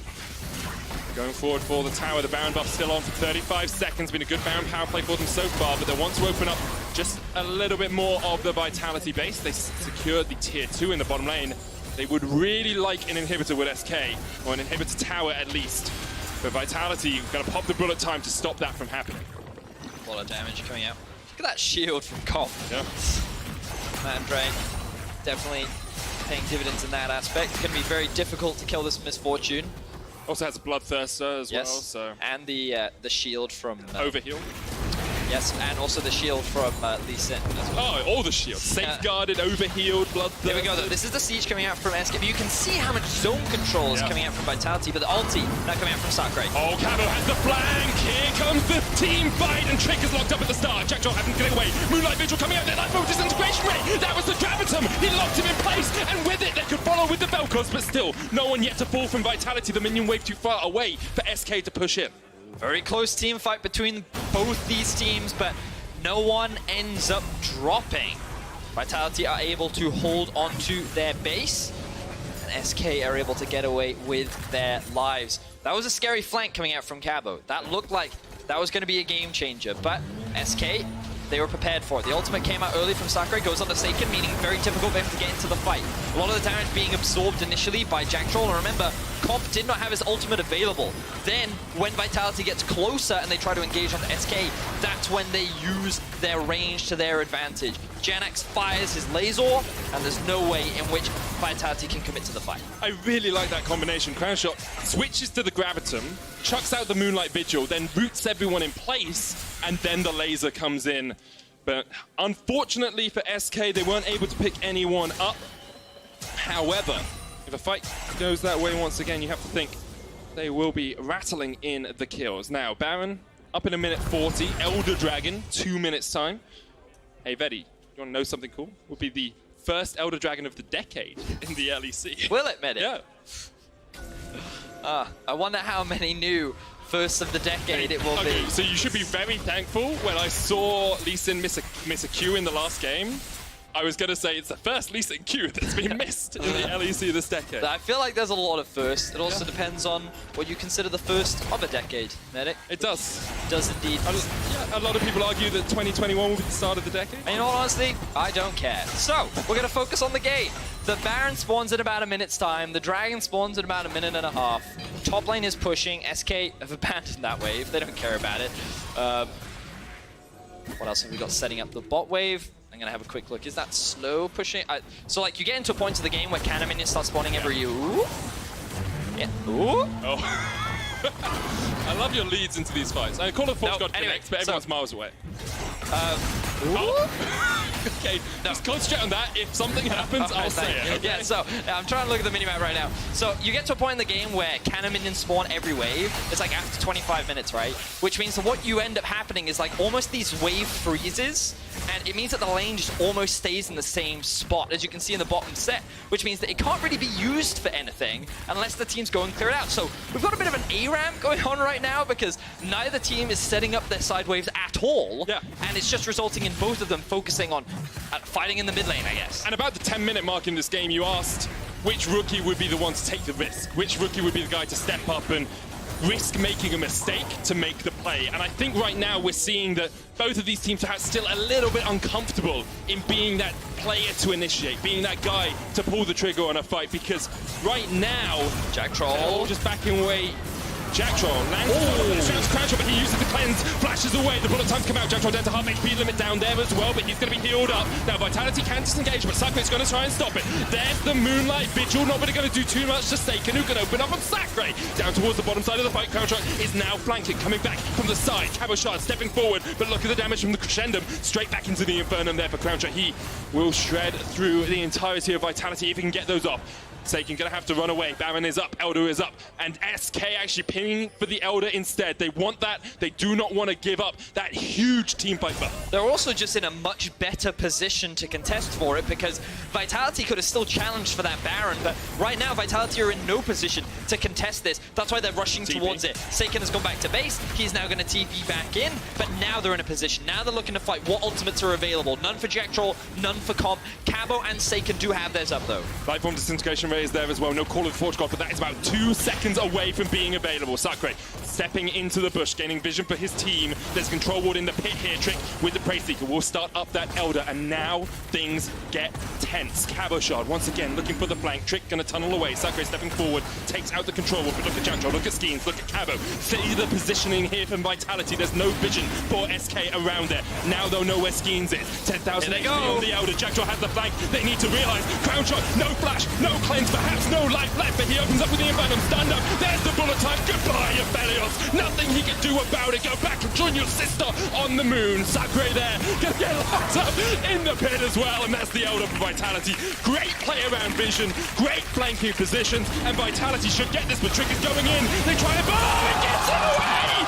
Going forward for the tower. The Baron buff still on for 35 seconds. Been a good Baron power play for them so far, but they want to open up just a little bit more of the Vitality base. They secured the tier 2 in the bottom lane. They would really like an inhibitor with SK, or an inhibitor tower at least. But Vitality, you've got to pop the bullet time to stop that from happening. A lot of damage coming out. Look at that shield from Comp. Yeah. Man Drain definitely paying dividends in that aspect. It's going to be very difficult to kill this Misfortune. Also has a Bloodthirster as well, so... And the shield from... Overheal. Yes, and also the shield from Lee Sin as well. Oh, all the shields. Safeguarded, overhealed, Bloodthirster. Here we go, though. This is the siege coming out from SK. You can see how much zone control is coming out from Vitality, but the ulti now coming out from Sacre. Oh, Cabo has the flank. Here comes the team fight, and Trick is locked up at the start. Jactroll having to get away. Moonlight Vigil coming out there. That move disintegration rate. That was the Gravitum. He locked him in place, and with it, they could follow with the Vel'Koz, but still, no one yet to fall from Vitality. The minion wave too far away for SK to push in. Very close team fight between both these teams, but no one ends up dropping. Vitality are able to hold onto their base, and SK are able to get away with their lives. That was a scary flank coming out from Cabo. That looked like that was going to be a game changer, but SK, they were prepared for it. The ultimate came out early from Sacre, goes on to Sacre, meaning very difficult for him to get into the fight. A lot of the damage being absorbed initially by Jactroll, and remember, Comp did not have his ultimate available. Then, when Vitality gets closer and they try to engage on the SK, that's when they use their range to their advantage. Jenax fires his laser, and there's no way in which Vitality can commit to the fight. I really like that combination. Crownshot switches to the Gravitum, chucks out the Moonlight Vigil, then roots everyone in place, and then the laser comes in. But unfortunately for SK, they weren't able to pick anyone up. However, if a fight goes that way once again, you have to think they will be rattling in the kills. Now, Baron up in a minute 40, Elder Dragon, 2 minutes time. Hey, Vedi, you want to know something cool? Would be the first Elder Dragon of the decade in the LEC. Will it, Medic? Yeah. I wonder how many new first of the decade it will be. So you should be very thankful. When I saw Lee Sin miss a Q in the last game, I was going to say it's the first Lee Sin Q that's been missed in the LEC this decade. I feel like there's a lot of firsts. It also depends on what you consider the first of a decade, Medic. It does. It does indeed. A lot of people argue that 2021 will be the start of the decade. And in all honesty, I don't care. So, we're going to focus on the game. The Baron spawns in about a minute's time. The Dragon spawns in about a minute and a half. Top lane is pushing. SK have abandoned that wave. They don't care about it. What else have we got setting up the bot wave? I'm going to have a quick look. Is that slow pushing? So, like, you get into a point of the game where cannon minions start spawning every... Ooh. Yeah. Ooh. Oh. I love your leads into these fights. I call it Force God connects, but everyone's miles away. Okay, just concentrate on that. If something happens, I'll say it. Okay? Yeah, so I'm trying to look at the minimap right now. So you get to a point in the game where cannon minions spawn every wave. It's like after 25 minutes, right? Which means that what you end up happening is like almost these wave freezes, and it means that the lane just almost stays in the same spot, as you can see in the bottom set, which means that it can't really be used for anything unless the teams go and clear it out. So we've got a bit of an A-ramp going on right now because neither team is setting up their side waves at all, and it's just resulting in both of them focusing on fighting in the mid lane, I guess. And about the 10-minute mark in this game, you asked which rookie would be the one to take the risk, which rookie would be the guy to step up and risk making a mistake to make the play. And I think right now we're seeing that both of these teams are still a little bit uncomfortable in being that player to initiate, being that guy to pull the trigger on a fight, because right now, Jactroll just backing away Jactroll lands shouts Crownshot, but he uses the cleanse, flashes away, the bullet times come out, Jactroll down to half HP limit down there as well, but he's going to be healed up. Now Vitality can disengage, but Sacre is going to try and stop it. There's the Moonlight Vigil, not really going to do too much to Sacre, who can open up on Sacre. Down towards the bottom side of the fight, Crownshot is now flanking, coming back from the side. Cabochard stepping forward, but look at the damage from the Crescendum, straight back into the Infernum there for Crownshot. He will shred through the entirety of Vitality if he can get those off. Sacre gonna have to run away. Baron is up, Elder is up, and SK actually pinning for the Elder instead. They want that. They do not want to give up that huge team fight buff. They're also just in a much better position to contest for it because Vitality could have still challenged for that Baron, but right now Vitality are in no position to contest this. That's why they're rushing towards it. Sacre has gone back to base. He's now going to TP back in, but now they're in a position. Now they're looking to fight what ultimates are available. None for Jactroll, none for Comp. Cabo and Sacre do have theirs up though. Lifeform Disintegration Ray is there as well. No Call of the Forge God, but that is about 2 seconds away from being available. Sacre stepping into the bush, gaining vision for his team. There's Control Ward in the pit here. Trick with the Prey Seeker will start up that Elder, and now things get tense. Cabochard once again looking for the flank. Trick gonna tunnel away. Sacre stepping forward, takes out the Control Ward, but look at Jactroll, look at Skeanz, look at Cabo. See the positioning here from Vitality. There's no vision for SK around there. Now they'll know where Skeanz is. 10,000 HP on the Elder. Jactroll has the flank. They need to realize Crownshot, no flash, no cleanse, perhaps no life left, but he opens up with the Infernum, stand up, there's the bullet time, goodbye Aphelios, nothing he can do about it, go back and join your sister on the moon. Sacre there, gonna get locked up in the pit as well, and that's the Elder for Vitality. Great play around vision, great flanking positions, and Vitality should get this, but Trick is going in, they try to, it gets away!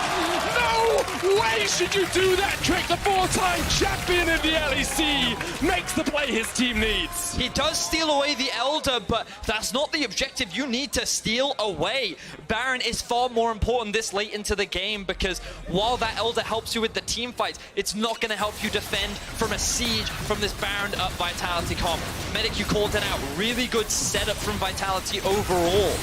No way should you do that, Trick, the 4-time champion of the LEC, makes the play his team needs. He does steal away the Elder, but that's not the objective you need to steal away. Baron is far more important this late into the game because while that Elder helps you with the team fights, it's not going to help you defend from a siege from this Baron up Vitality comp. Medic, you called it out. Really good setup from Vitality overall.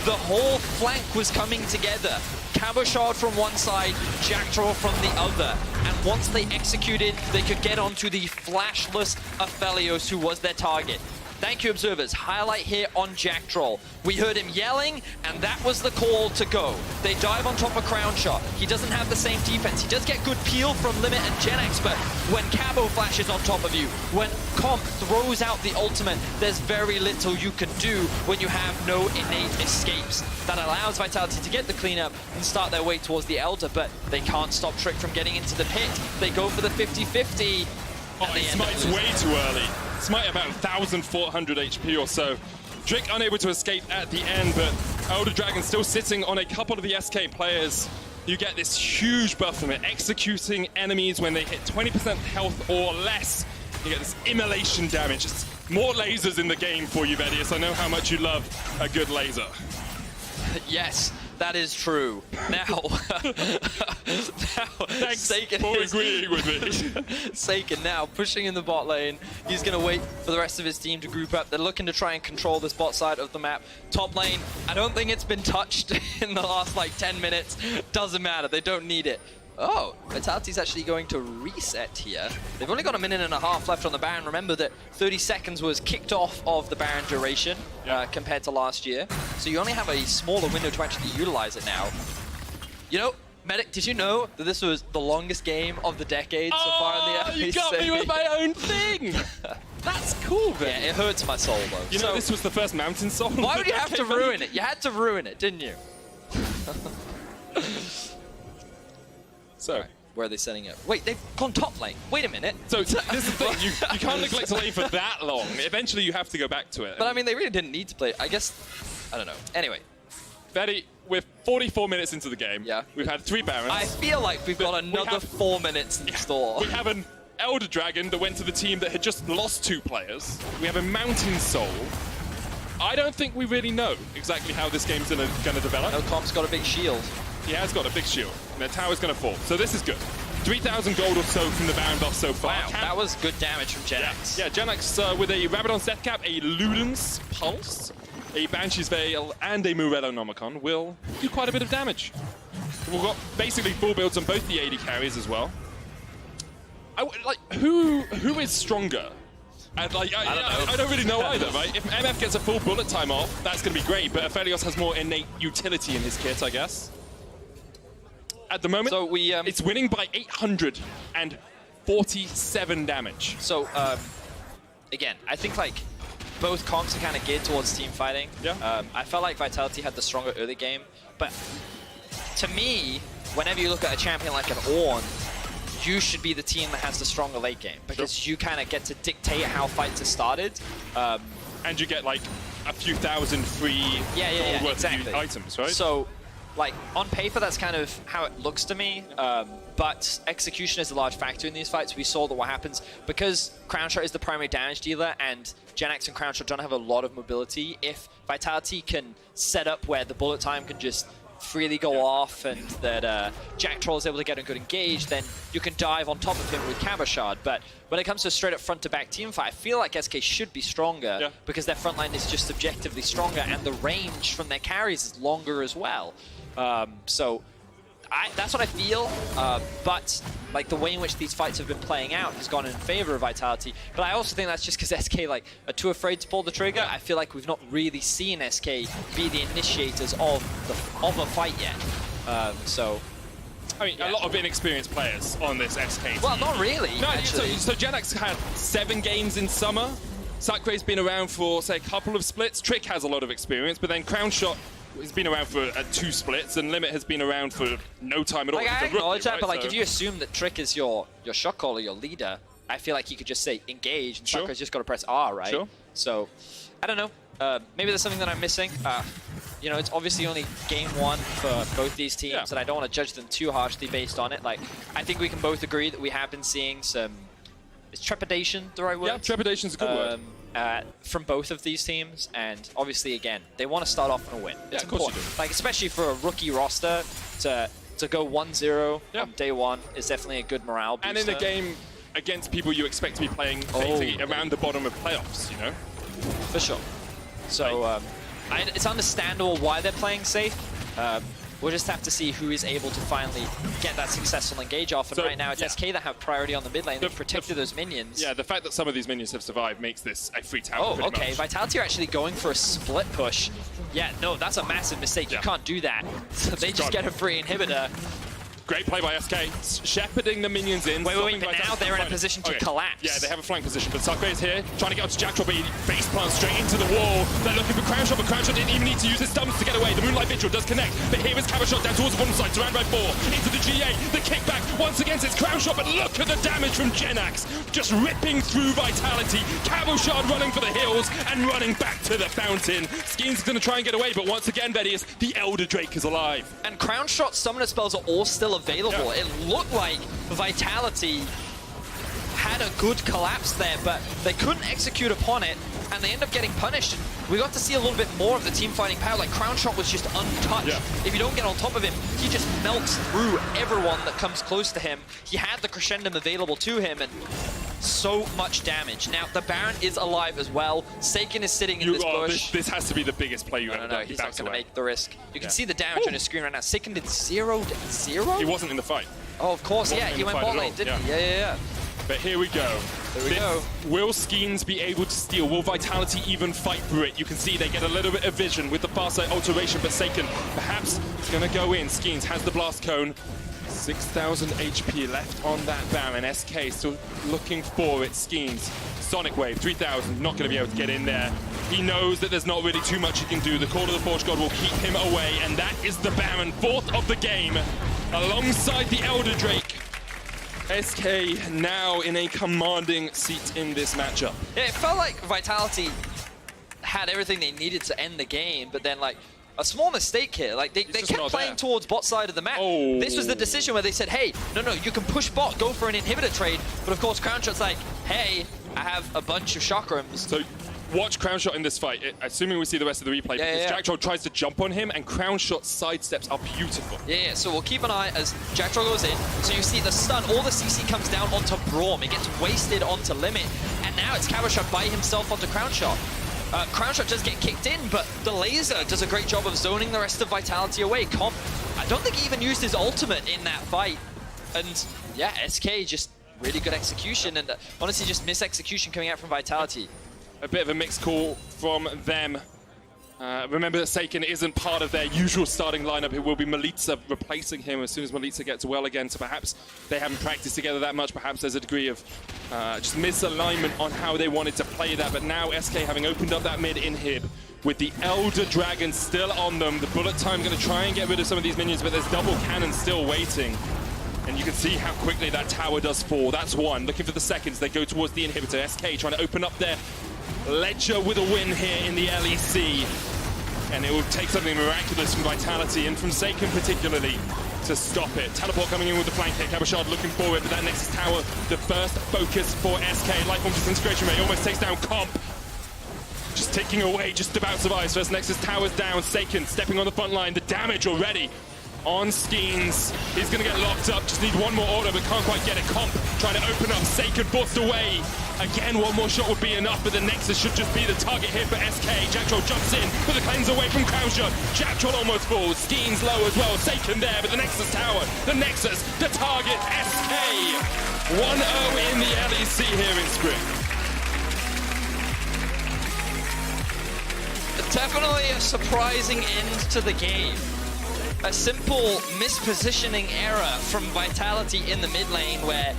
The whole flank was coming together. Cabochard from one side, Jactroll from the other. And once they executed, they could get onto the flashless Aphelios, who was their target. Thank you, observers. Highlight here on Jactroll. We heard him yelling, and that was the call to go. They dive on top of Crownshot. He doesn't have the same defense. He does get good peel from Limit and Jenax, but when Cabo flashes on top of you, when Comp throws out the ultimate, there's very little you can do when you have no innate escapes. That allows Vitality to get the cleanup and start their way towards the Elder, but they can't stop Trick from getting into the pit. They go for the 50-50. Oh, he smites way too early. Smite about 1,400 HP or so. Trick unable to escape at the end, but Elder Dragon still sitting on a couple of the SK players. You get this huge buff from it, executing enemies when they hit 20% health or less. You get this immolation damage. It's more lasers in the game for you, Vedius. I know how much you love a good laser. Yes, that is true. Now, thanks Sacre for agreeing with me. Sacre now pushing in the bot lane. He's going to wait for the rest of his team to group up. They're looking to try and control this bot side of the map. Top lane, I don't think it's been touched in the last like 10 minutes. Doesn't matter, they don't need it. Oh, Vitality's actually going to reset here. They've only got a minute and a half left on the Baron. Remember that 30 seconds was kicked off of the Baron duration compared to last year. So you only have a smaller window to actually utilize it now. You know, Medic, did you know that this was the longest game of the decade so far in the LEC? You got me with my own thing! That's cool, man. Yeah, it hurts my soul, though. You know, this was the first Mountain Soul. Why would you have to ruin it? You had to ruin it, didn't you? So, where are they setting it? Wait, they've gone top lane. Wait a minute. So this is the thing, you can't neglect a lane for that long. Eventually you have to go back to it. But I mean, they really didn't need to play. I guess, I don't know. Anyway. Betty, we're 44 minutes into the game. Yeah. We've had 3 Barons. I feel like we've got another 4 minutes in store. We have an Elder Dragon that went to the team that had just lost 2 players. We have a Mountain Soul. I don't think we really know exactly how this game's gonna develop. No, Comp's got a big shield. He has got a big shield, and their tower's going to fall. So this is good. 3,000 gold or so from the Baron buff so far. Wow, that was good damage from Jenax. Yeah, Jenax with a Rabadon's Death Cap, a Luden's Pulse, a Banshee's Veil, and a Morellonomicon will do quite a bit of damage. We've got basically full builds on both the AD carries as well. Who is stronger? And I don't really know either, right? If MF gets a full bullet time off, that's going to be great, but Aphelios has more innate utility in his kit, I guess. at the moment. So we, it's winning by 847 damage. So, again, I think like both comps are kind of geared towards team fighting. Yeah. I felt like Vitality had the stronger early game, but to me, whenever you look at a champion like an Ornn, you should be the team that has the stronger late game because you kind of get to dictate how fights are started. And you get like a few thousand free gold worth of items, right? So, like, on paper, that's kind of how it looks to me, but execution is a large factor in these fights. We saw that what happens, because Crownshot is the primary damage dealer, and Jenax and Crownshot don't have a lot of mobility, if Vitality can set up where the bullet time can just freely go off, and that Jactroll is able to get a good engage, then you can dive on top of him with Cabochard. But when it comes to a straight up front-to-back team fight, I feel like SK should be stronger because their front line is just subjectively stronger, and the range from their carries is longer as well. So that's what I feel, but like the way in which these fights have been playing out has gone in favor of Vitality. But I also think that's just because SK like are too afraid to pull the trigger. I feel like we've not really seen SK be the initiators of a fight yet. So I mean, a lot of inexperienced players on this SK team. Well, not really. No, actually. so Jenax had 7 games in summer. Sacre's been around for, say, a couple of splits. Trick has a lot of experience, but then Crownshot has been around for 2 splits, and Limit has been around for no time at all. Like, I acknowledge that, right? but like, if you assume that Trick is your shot caller, your leader, I feel like you could just say engage, and Sacre's just got to press R, right? Sure. So, I don't know. Maybe there's something that I'm missing. You know, it's obviously only game 1 for both these teams, and I don't want to judge them too harshly based on it. Like, I think we can both agree that we have been seeing some... Is trepidation the right word? Yeah, trepidation's a good word. From both of these teams, and obviously, again, they want to start off on a win. It's of course important. you do. Like, especially for a rookie roster, to go 1-0 on day 1 is definitely a good morale booster. And in a game against people you expect to be playing basically around the bottom of playoffs, you know? For sure. So, it's understandable why they're playing safe. We'll just have to see who is able to finally get that successful engage off. And so, right now, it's SK that have priority on the mid lane. They've protected those minions. Yeah, the fact that some of these minions have survived makes this a free tower. Oh, okay. Vitality are actually going for a split push. Yeah, no, that's a massive mistake. You can't do that. So they just get a free inhibitor. Great play by SK, shepherding the minions in. Wait, but now they're in a position to collapse. Yeah, they have a flank position, but Sacre is here, trying to get up to Jactroll, but he face plants straight into the wall. They're looking for Crownshot, but Crownshot didn't even need to use his stunts to get away. The Moonlight Vigil does connect, but here is Cabochard down towards the bottom side, surrounded by 4. Into the GA, the kickback, once again it's Crownshot, but look at the damage from Jenax. Just ripping through Vitality. Cabochard running for the hills and running back to the fountain. Skeanz is going to try and get away, but once again, Vedius, the Elder Drake is alive. And Crownshot summoner spells are all still available. Yeah. It looked like Vitality had a good collapse there, but they couldn't execute upon it, and they end up getting punished. We got to see a little bit more of the team fighting power. Like, Crownshot was just untouched. Yeah. If you don't get on top of him, he just melts through everyone that comes close to him. He had the Crescendum available to him, and so much damage. Now, the Baron is alive as well. Sacre is sitting in this bush. This has to be the biggest play you ever done. He's not going to make the risk. You can see the damage on his screen right now. Sacre did 0-0? He wasn't in the fight. Oh, of course, yeah. He went bot lane, didn't he? Yeah. But here we go. There we go. Will Skeanz be able to steal? Will Vitality even fight through it? You can see they get a little bit of vision with the far side alteration, but Sacre perhaps is going to go in. Skeanz has the blast cone. 6,000 HP left on that Baron. SK still looking for it. Skeanz. Sonic Wave, 3,000, not going to be able to get in there. He knows that there's not really too much he can do. The Call of the Forge God will keep him away, and that is the Baron, 4th of the game, alongside the Elder Drake. SK now in a commanding seat in this matchup. Yeah, it felt like Vitality had everything they needed to end the game, but then, like, a small mistake here. Like, they kept playing towards bot side of the map. Oh. This was the decision where they said, hey, no, you can push bot, go for an inhibitor trade. But of course, Crownshot's like, hey, I have a bunch of chakrams. So watch Crownshot in this fight, assuming we see the rest of the replay, because Jactroll tries to jump on him, and Crownshot sidesteps are beautiful. Yeah, so we'll keep an eye as Jactroll goes in. So you see the stun, all the CC comes down onto Braum. It gets wasted onto Limit, and now it's Cabochard by himself onto Crownshot. Crownshot does get kicked in, but the laser does a great job of zoning the rest of Vitality away. Comp, I don't think he even used his ultimate in that fight. And yeah, SK just really good execution, and honestly just miss execution coming out from Vitality. A bit of a mixed call from them. Remember that Sacre isn't part of their usual starting lineup. It will be Milica replacing him as soon as Milica gets well again. So perhaps they haven't practiced together that much. Perhaps there's a degree of just misalignment on how they wanted to play that. But now SK having opened up that mid inhib with the Elder Dragon still on them. The bullet time going to try and get rid of some of these minions, but there's double cannon still waiting. And you can see how quickly that tower does fall. That's one. Looking for the seconds. They go towards the inhibitor. SK trying to open up their ledger with a win here in the LEC. And it will take something miraculous from Vitality and from Sacre particularly to stop it. Teleport coming in with the flank hit. Cabochard looking forward, but that Nexus tower, the first focus for SK. Lifeform disintegration rate almost takes down Comp. Just ticking away, just about survives. First Nexus tower's down. Sacre stepping on the front line. The damage already on Skeanz. He's going to get locked up. Just need one more order, but can't quite get it. Comp trying to open up. Sacre forced away. Again, one more shot would be enough, but the Nexus should just be the target here for SK. Jactroll jumps in, but the cleanse away from Crownshot. Jactroll almost falls. Skeanz low as well. Sacre there, but the Nexus tower. The Nexus, the target, SK. 1-0 in the LEC here in spring. Definitely a surprising end to the game. A simple mispositioning error from Vitality in the mid lane where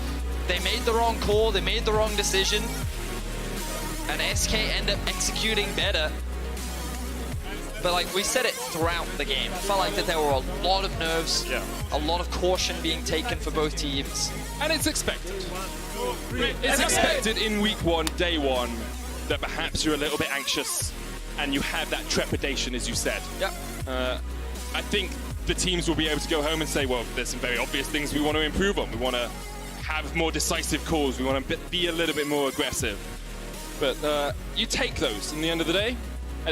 they made the wrong call, they made the wrong decision, and SK end up executing better. But like we said it throughout the game, I felt like that there were a lot of nerves, a lot of caution being taken for both teams. And it's expected. It's expected in week one, day one, that perhaps you're a little bit anxious and you have that trepidation, as you said. Yep. I think the teams will be able to go home and say, well, there's some very obvious things we want to improve on. We want to have more decisive calls. We want to be a little bit more aggressive. But you take those in the end of the day.